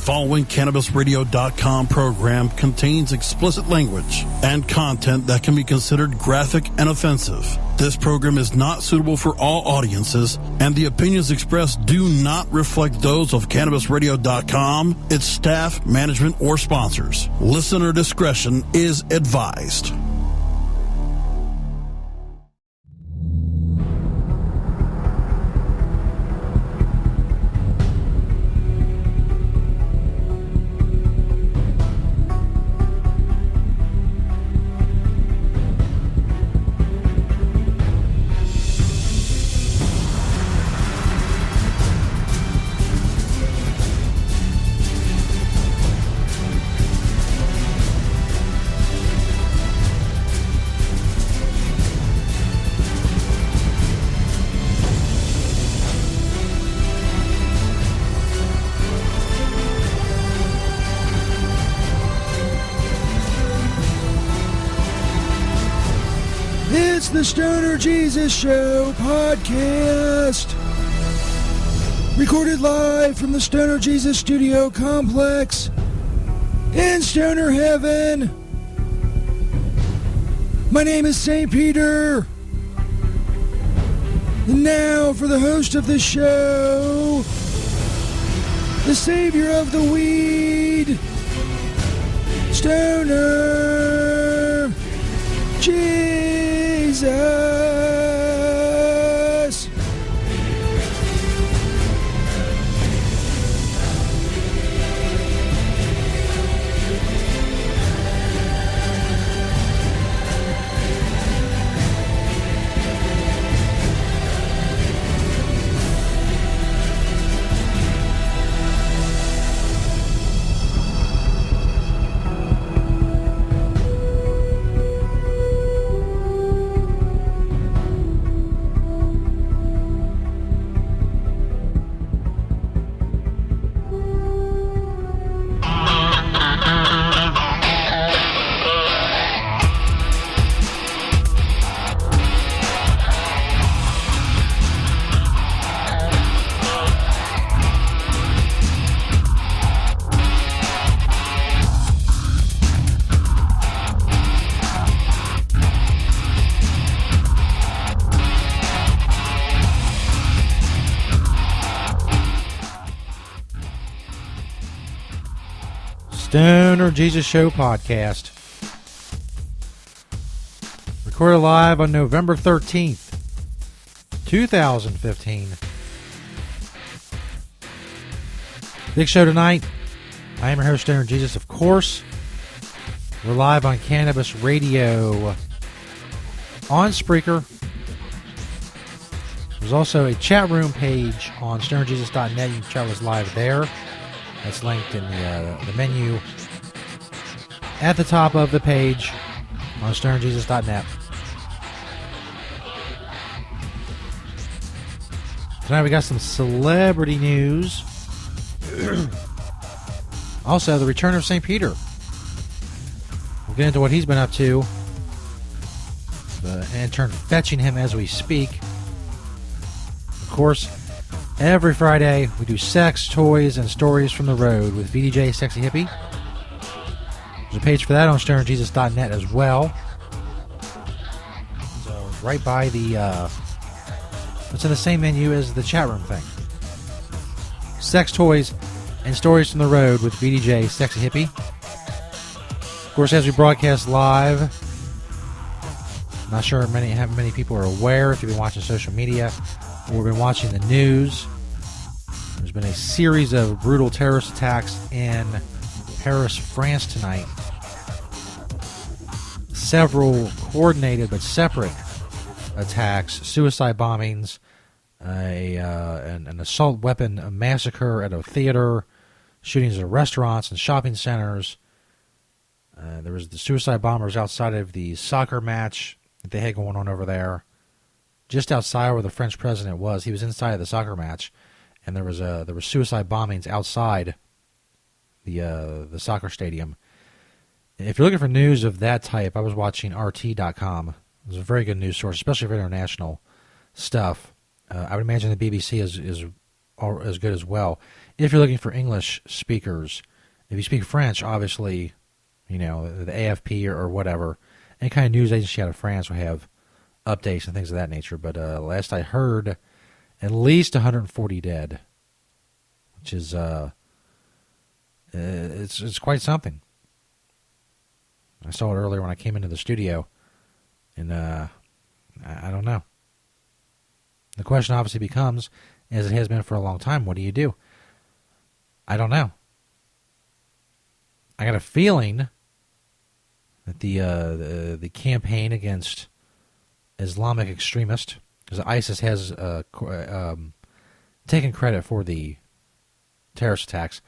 following CannabisRadio.com program contains explicit language and content that can be considered graphic and offensive. This program is not suitable for all audiences, and the opinions expressed do not reflect those of CannabisRadio.com, its staff, management, or sponsors. Listener discretion is advised. The Stoner Jesus Show podcast, recorded live from the Stoner Jesus Studio Complex in Stoner Heaven. My name is St. Peter. And now for the host of the show, the savior of the weed, Stoner Jesus. Stoner Jesus Show podcast, recorded live on November 13th, 2015. Big show tonight. I am your host, Stoner Jesus, of course. We're live on Cannabis Radio on Spreaker. There's also a chat room page on stonerjesus.net. You can chat with us live there. That's linked in the menu at the top of the page on stonerjesus.net. Tonight we got some celebrity news. Also, the return of St. Peter. We'll get into what he's been up to. The intern fetching him as we speak. Of course, every Friday, we do sex, toys, and stories from the road with VDJ Sexy Hippie. There's a page for that on stonerjesus.net as well. So, right by the, it's in the same menu as the chat room thing. Sex, toys, and stories from the road with VDJ Sexy Hippie. Of course, as we broadcast live, I'm not sure how many people are aware if you've been watching social media or been watching the news. There's been a series of brutal terrorist attacks in Paris, France tonight. Several coordinated but separate attacks, suicide bombings, an assault weapon massacre at a theater, shootings at restaurants and shopping centers. There was the suicide bombers outside of the soccer match that they had going on over there. Just outside where the French president was. He was inside of the soccer match, and there were suicide bombings outside the soccer stadium. If you're looking for news of that type, I was watching RT.com. It's a very good news source, especially for international stuff. I would imagine the BBC is as good as well. If you're looking for English speakers, if you speak French, obviously, the AFP or whatever, any kind of news agency out of France will have updates and things of that nature. But last I heard, at least 140 dead, which is it's quite something. I saw it earlier when I came into the studio, and I don't know. The question obviously becomes, as it has been for a long time, what do you do? I don't know. I got a feeling that the campaign against Islamic extremists, because ISIS has taken credit for the terrorist attacks.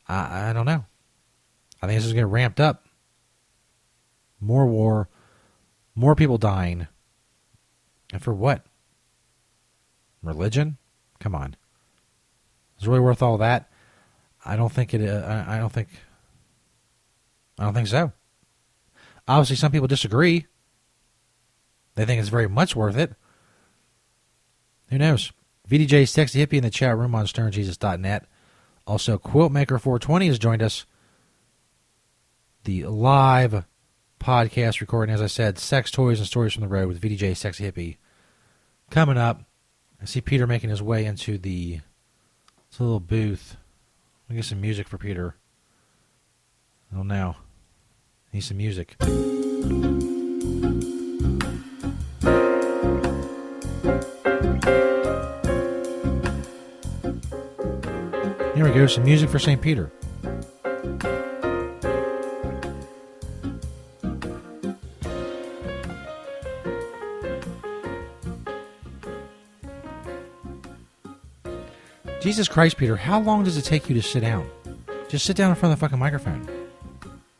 I don't know. I think this is going to ramped up. More war, more people dying, and for what? Religion? Come on. Is it really worth all that? I don't think it. I don't think so. Obviously, some people disagree. They think it's very much worth it. Who knows? VDJ Sexy Hippie in the chat room on sternjesus.net. Also, Quiltmaker420 has joined us. The live podcast recording, as I said, Sex, Toys, and Stories from the Road with VDJ Sexy Hippie. Coming up, I see Peter making his way into the little booth. Let me get some music for Peter. Oh, no. Need some music. Here we go, some music for St. Peter. Jesus Christ, Peter, how long does it take you to sit down? Just sit down in front of the fucking microphone.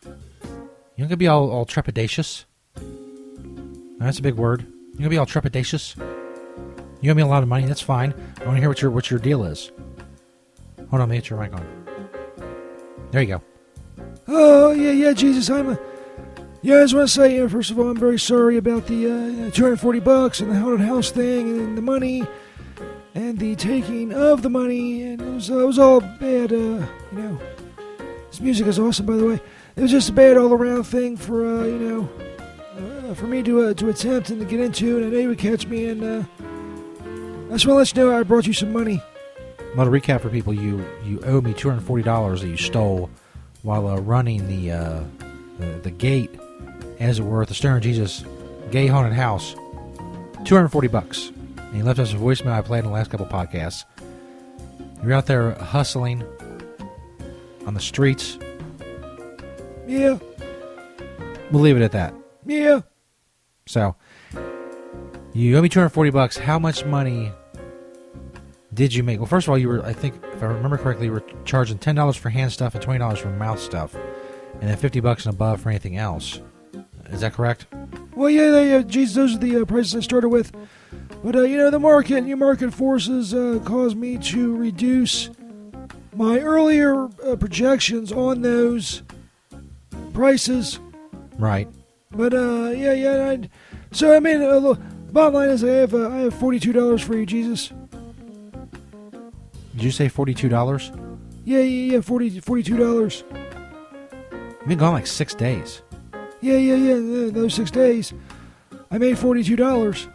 You don't gonna be all trepidatious? That's a big word. You gonna be all trepidatious? You owe me a lot of money, that's fine. I want to hear what your deal is. Hold on, let me get your mic on. There you go. Oh, yeah, Jesus, I just want to say, first of all, I'm very sorry about the $240 and the haunted house thing and the money and the taking of the money, and it was all bad, This music is awesome, by the way. It was just a bad all-around thing for me to attempt and to get into, and I know you would catch me, and I just want to let you know I brought you some money. Well, to recap for people, you owe me $240 that you stole while running the gate, as it were, at the Stern Jesus Gay Haunted House. $240. And you left us a voicemail I played in the last couple podcasts. You're out there hustling on the streets. Yeah. We'll leave it at that. Yeah. So, you owe me $240. How much money did you make? Well, first of all, you were, I think, if I remember correctly, you were charging $10 for hand stuff and $20 for mouth stuff, and then $50 and above for anything else. Is that correct? Well, yeah. Jesus, those are the prices I started with. But, the market forces caused me to reduce my earlier projections on those prices. Right. But, bottom line is I have $42 for you, Jesus. Did you say $42? Yeah, $42. You've been gone like 6 days. Yeah, those 6 days. I made $42.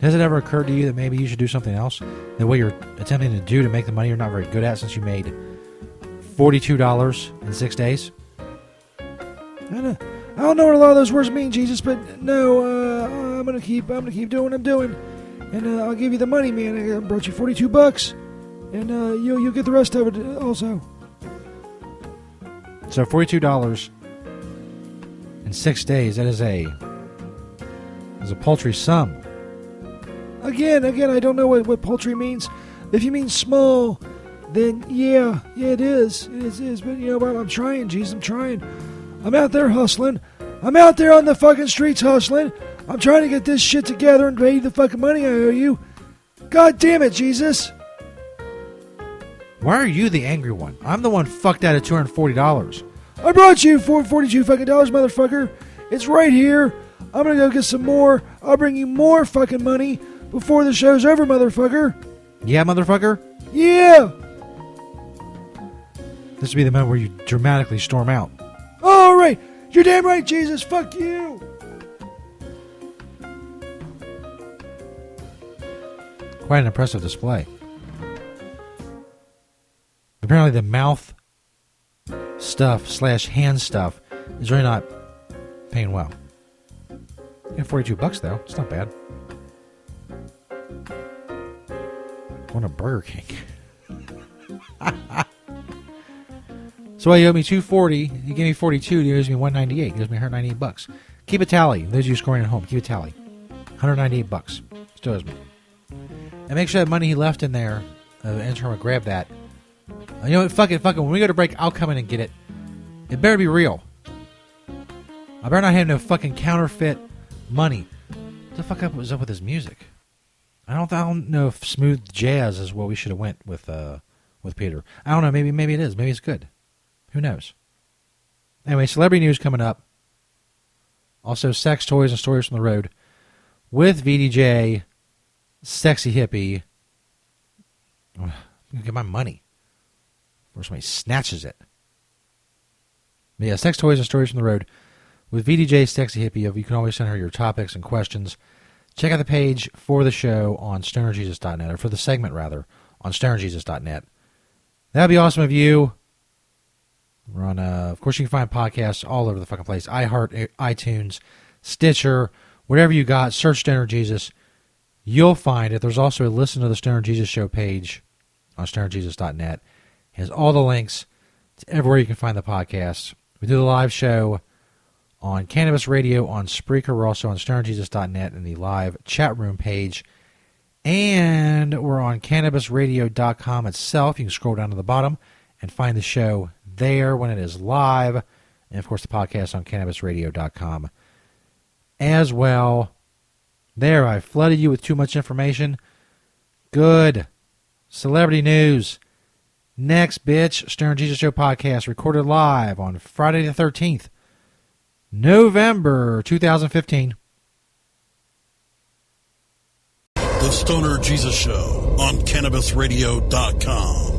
Has it ever occurred to you that maybe you should do something else? That what you're attempting to do to make the money you're not very good at, since you made $42 in 6 days? I don't know what a lot of those words mean, Jesus, but no, I'm gonna keep doing what I'm doing, and I'll give you the money, man. I brought you $42, and you'll get the rest of it also. So $42 in 6 days. That is a paltry sum. Again, I don't know what paltry means. If you mean small, then yeah, it is. It is. But I'm trying, Jesus. I'm trying. I'm out there hustling. I'm out there on the fucking streets hustling. I'm trying to get this shit together and pay you the fucking money I owe you. God damn it, Jesus. Why are you the angry one? I'm the one fucked out of $240. I brought you $42 fucking dollars, motherfucker. It's right here. I'm gonna go get some more. I'll bring you more fucking money. before the show's over, motherfucker. Yeah, motherfucker? Yeah! This would be the moment where you dramatically storm out. All right. You're damn right, Jesus. Fuck you. Quite an impressive display. Apparently the mouth stuff / hand stuff is really not paying well. And $42 though. It's not bad. I want a Burger King. So he owed me $240. He gave me $42. He owes me $198. He owes me $198. Keep a tally. Those of you scoring at home, keep a tally. $198. Still owes me. And make sure that money he left in there, intern will grab that. You know what? Fuck it. When we go to break, I'll come in and get it. It better be real. I better not have no fucking counterfeit money. What the fuck was up with his music? I don't know if smooth jazz is what we should have went with Peter. I don't know. Maybe it is. Maybe it's good. Who knows? Anyway, celebrity news coming up. Also, sex toys and stories from the road with VDJ, Sexy Hippie. I'm going to get my money before somebody snatches it. But yeah, sex toys and stories from the road with VDJ, Sexy Hippie. You can always send her your topics and questions. Check out the page for the show on stonerjesus.net, or for the segment, rather, on stonerjesus.net. That would be awesome of you. We're on, of course, you can find podcasts all over the fucking place. iHeart, iTunes, Stitcher, whatever you got, search Stoner Jesus. You'll find it. There's also a Listen to the Stoner Jesus Show page on stonerjesus.net. It has all the links to everywhere you can find the podcast. We do the live show on Cannabis Radio, on Spreaker. We're also on stonerjesus.net in the live chat room page. And we're on cannabisradio.com itself. You can scroll down to the bottom and find the show there when it is live. And, of course, the podcast on cannabisradio.com as well. There, I flooded you with too much information. Good. Celebrity news. Next, bitch, Stoner Jesus Show podcast recorded live on Friday the 13th, November 2015. The Stoner Jesus Show on cannabisradio.com.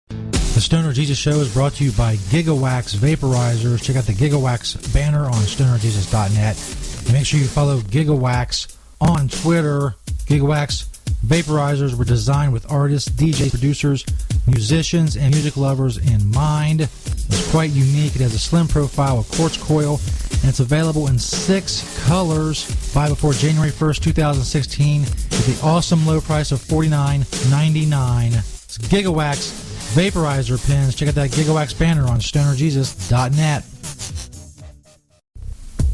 The Stoner Jesus Show is brought to you by GigaWax Vaporizers. Check out the GigaWax banner on stonerjesus.net. And make sure you follow GigaWax on Twitter. GigaWax Vaporizers were designed with artists, DJs, producers, musicians, and music lovers in mind. It's quite unique. It has a slim profile, a quartz coil, and it's available in 6 colors. Buy before January 1st, 2016 at the awesome low price of $49.99. It's GigaWax Vaporizer pins. Check out that GigaWax banner on stonerjesus.net.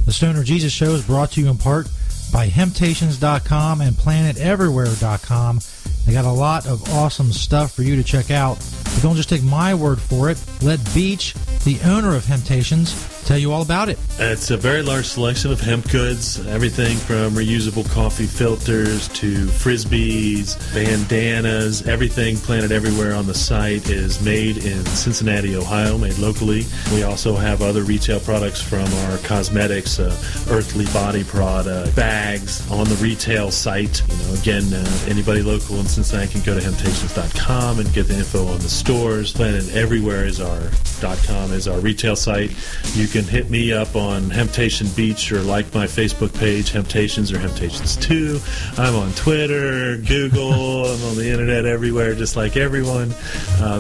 The Stoner Jesus Show is brought to you in part by Hemptations.com and PlanetEverywhere.com. They got a lot of awesome stuff for you to check out. But don't just take my word for it. Let Beach, the owner of Hemptations, tell you all about it. It's a very large selection of hemp goods, everything from reusable coffee filters to frisbees, bandanas, everything Planet Everywhere on the site is made in Cincinnati, Ohio, made locally. We also have other retail products from our cosmetics, Earthly Body product, bags on the retail site. Again, anybody local in Cincinnati can go to Hemptations.com and get the info on the stores. Planet Everywhere is our .com is our retail site. You can hit me up on Hemptation Beach or like my Facebook page, Hemptations or Hemptations 2. I'm on Twitter, Google, I'm on the internet everywhere, just like everyone.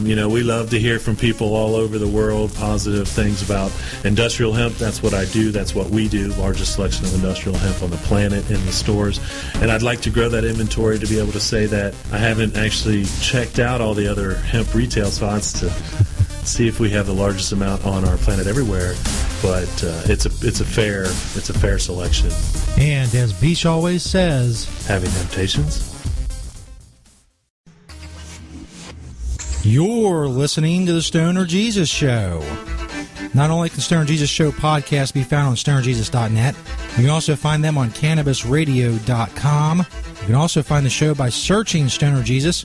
We love to hear from people all over the world, positive things about industrial hemp. That's what I do. That's what we do. Largest selection of industrial hemp on the planet in the stores. And I'd like to grow that inventory to be able to say that I haven't actually checked out all the other hemp retail spots to see if we have the largest amount on our Planet Everywhere, but it's a fair selection. And as Beach always says, having temptations. You're listening to the Stoner Jesus Show. Not only can Stoner Jesus Show podcast be found on stonerjesus.net, you can also find them on cannabisradio.com. You can also find the show by searching Stoner Jesus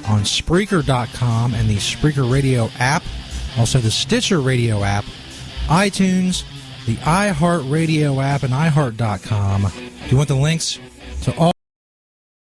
on Spreaker.com and the Spreaker Radio app, also the Stitcher Radio app, iTunes, the iHeartRadio app, and iHeart.com. Do you want the links to all